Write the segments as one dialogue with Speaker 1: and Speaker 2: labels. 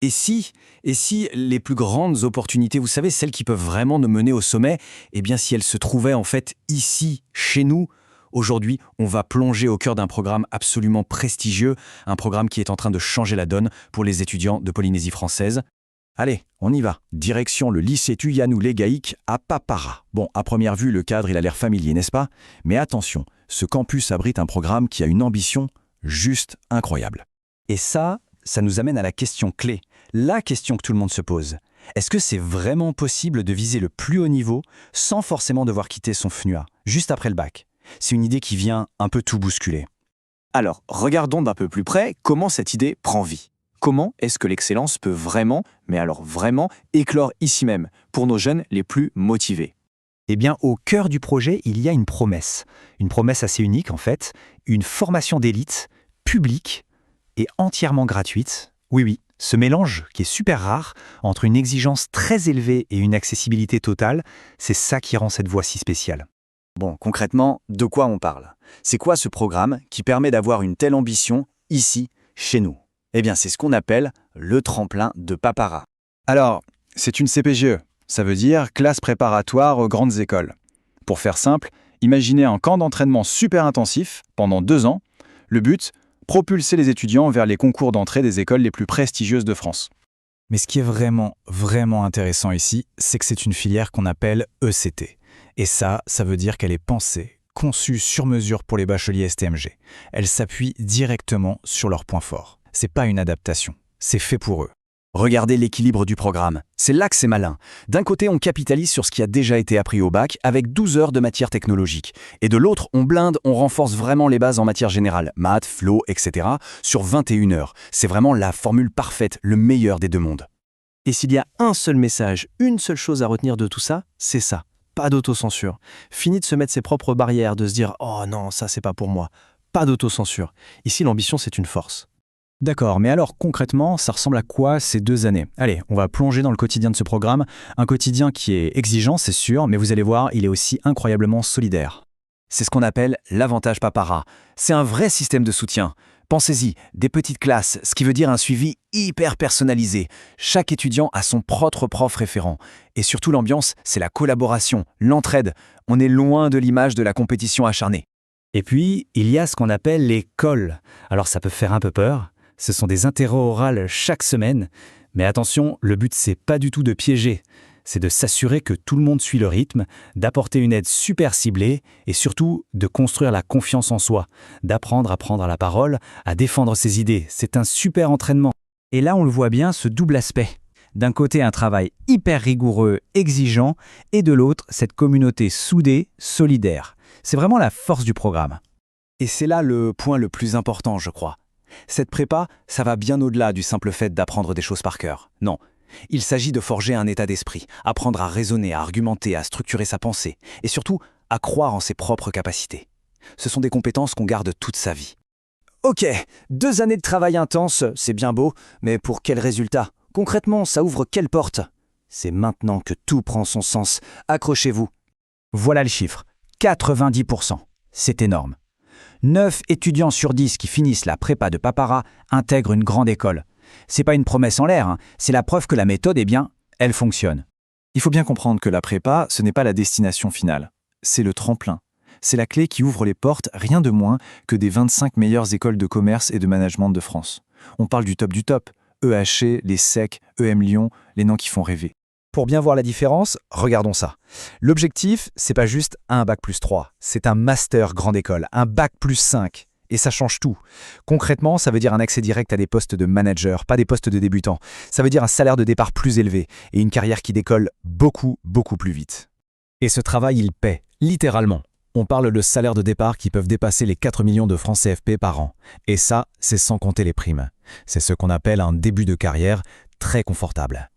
Speaker 1: Et si les plus grandes opportunités, vous savez, celles qui peuvent vraiment nous mener au sommet, eh bien si elles se trouvaient en fait ici, chez nous, aujourd'hui, on va plonger au cœur d'un programme absolument prestigieux, un programme qui est en train de changer la donne pour les étudiants de Polynésie française. Allez, on y va. Direction le lycée Tuyanou Legaïk à Papara. Bon, à première vue, le cadre, il a l'air familier, n'est-ce pas? Mais attention, ce campus abrite un programme qui a une ambition juste incroyable. Et ça nous amène à la question clé, la question que tout le monde se pose. Est-ce que c'est vraiment possible de viser le plus haut niveau sans forcément devoir quitter son FNUA, juste après le bac? C'est une idée qui vient un peu tout bousculer.
Speaker 2: Alors, regardons d'un peu plus près comment cette idée prend vie. Comment est-ce que l'excellence peut vraiment, mais alors vraiment, éclore ici même, pour nos jeunes les plus motivés?
Speaker 3: Eh bien, au cœur du projet, il y a une promesse assez unique en fait, une formation d'élite, publique et entièrement gratuite. Oui, ce mélange qui est super rare entre une exigence très élevée et une accessibilité totale, c'est ça qui rend cette voie si spéciale.
Speaker 1: Bon, concrètement, de quoi on parle? C'est quoi ce programme qui permet d'avoir une telle ambition ici, chez nous? Eh bien, c'est ce qu'on appelle le tremplin de Papara. Alors, c'est une CPGE, ça veut dire classe préparatoire aux grandes écoles. Pour faire simple, imaginez un camp d'entraînement super intensif pendant 2 ans. Le but, propulser les étudiants vers les concours d'entrée des écoles les plus prestigieuses de France.
Speaker 3: Mais ce qui est vraiment, vraiment intéressant ici, c'est que c'est une filière qu'on appelle ECT. Et ça veut dire qu'elle est pensée, conçue sur mesure pour les bacheliers STMG. Elle s'appuie directement sur leurs points forts. C'est pas une adaptation, c'est fait pour eux.
Speaker 1: Regardez l'équilibre du programme. C'est là que c'est malin. D'un côté, on capitalise sur ce qui a déjà été appris au bac avec 12 heures de matière technologique. Et de l'autre, on blinde, on renforce vraiment les bases en matière générale, maths, phlo, etc. sur 21 heures. C'est vraiment la formule parfaite, le meilleur des deux mondes.
Speaker 4: Et s'il y a un seul message, une seule chose à retenir de tout ça, c'est ça. Pas d'autocensure. Fini de se mettre ses propres barrières, de se dire « Oh non, ça c'est pas pour moi ». Pas d'autocensure. Ici, l'ambition, c'est une force.
Speaker 3: D'accord, mais alors concrètement, ça ressemble à quoi ces 2 années? Allez, on va plonger dans le quotidien de ce programme. Un quotidien qui est exigeant, c'est sûr, mais vous allez voir, il est aussi incroyablement solidaire.
Speaker 1: C'est ce qu'on appelle l'avantage Papara. C'est un vrai système de soutien. Pensez-y, des petites classes, ce qui veut dire un suivi hyper personnalisé. Chaque étudiant a son propre prof référent. Et surtout l'ambiance, c'est la collaboration, l'entraide. On est loin de l'image de la compétition acharnée.
Speaker 3: Et puis, il y a ce qu'on appelle les calls. Alors ça peut faire un peu peur. Ce sont des interros orales chaque semaine. Mais attention, le but, c'est pas du tout de piéger. C'est de s'assurer que tout le monde suit le rythme, d'apporter une aide super ciblée et surtout de construire la confiance en soi, d'apprendre à prendre la parole, à défendre ses idées. C'est un super entraînement. Et là, on le voit bien, ce double aspect. D'un côté, un travail hyper rigoureux, exigeant, et de l'autre, cette communauté soudée, solidaire. C'est vraiment la force du programme.
Speaker 1: Et c'est là le point le plus important, je crois. Cette prépa, ça va bien au-delà du simple fait d'apprendre des choses par cœur. Non, il s'agit de forger un état d'esprit, apprendre à raisonner, à argumenter, à structurer sa pensée, et surtout à croire en ses propres capacités. Ce sont des compétences qu'on garde toute sa vie. Ok, 2 années de travail intense, c'est bien beau, mais pour quel résultat? Concrètement, ça ouvre quelle porte? C'est maintenant que tout prend son sens. Accrochez-vous.
Speaker 3: Voilà le chiffre, 90%. C'est énorme. 9 étudiants sur 10 qui finissent la prépa de Papara intègrent une grande école. C'est pas une promesse en l'air, c'est la preuve que la méthode, elle fonctionne.
Speaker 2: Il faut bien comprendre que la prépa, ce n'est pas la destination finale. C'est le tremplin. C'est la clé qui ouvre les portes, rien de moins que des 25 meilleures écoles de commerce et de management de France. On parle du top, EHC, les SEC, EM Lyon, les noms qui font rêver.
Speaker 3: Pour bien voir la différence, regardons ça. L'objectif, c'est pas juste un bac+3, c'est un master grande école, un bac+5. Et ça change tout. Concrètement, ça veut dire un accès direct à des postes de manager, pas des postes de débutants. Ça veut dire un salaire de départ plus élevé et une carrière qui décolle beaucoup, beaucoup plus vite. Et ce travail, il paie, littéralement. On parle de salaires de départ qui peuvent dépasser les 4 millions de francs CFP par an. Et ça, c'est sans compter les primes. C'est ce qu'on appelle un début de carrière très confortable.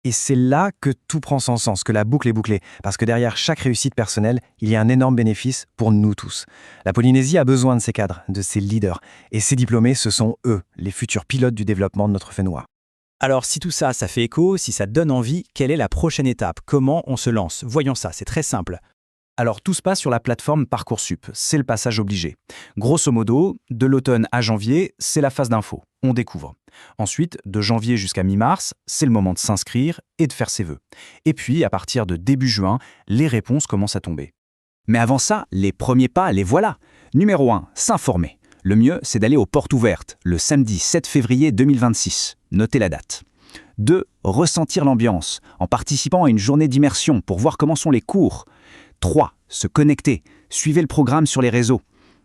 Speaker 4: Et c'est là que tout prend son sens, que la boucle est bouclée. Parce que derrière chaque réussite personnelle, il y a un énorme bénéfice pour nous tous. La Polynésie a besoin de ces cadres, de ces leaders. Et ces diplômés, ce sont eux, les futurs pilotes du développement de notre FNUA.
Speaker 3: Alors si tout ça, ça fait écho, si ça donne envie, quelle est la prochaine étape? Comment on se lance? Voyons ça, c'est très simple. Alors tout se passe sur la plateforme Parcoursup, c'est le passage obligé. Grosso modo, de l'automne à janvier, c'est la phase d'info.
Speaker 2: on découvre. Ensuite, de janvier jusqu'à mi-mars, c'est le moment de s'inscrire et de faire ses vœux. Et puis, à partir de début juin, les réponses commencent à tomber.
Speaker 3: Mais avant ça, les premiers pas, les voilà. Numéro 1, s'informer. Le mieux, c'est d'aller aux portes ouvertes, le samedi 7 février 2026. Notez la date. 2. Ressentir l'ambiance, en participant à une journée d'immersion pour voir comment sont les cours. 3. Se connecter, suivez le programme sur les réseaux.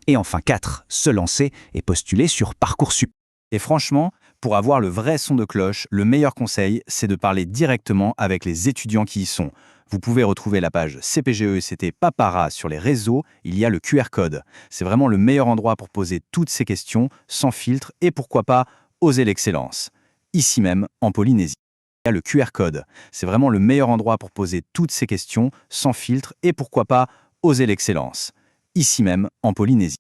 Speaker 3: Et enfin 4. Se lancer et postuler sur Parcoursup.
Speaker 2: Et franchement, pour avoir le vrai son de cloche, le meilleur conseil, c'est de parler directement avec les étudiants qui y sont. Vous pouvez retrouver la page CPGECT Papara sur les réseaux, il y a le QR code. C'est vraiment le meilleur endroit pour poser toutes ces questions, sans filtre, et pourquoi pas, oser l'excellence. Ici même, en Polynésie. Il y a le QR code. C'est vraiment le meilleur endroit pour poser toutes ces questions, sans filtre, et pourquoi pas, oser l'excellence. Ici même, en Polynésie.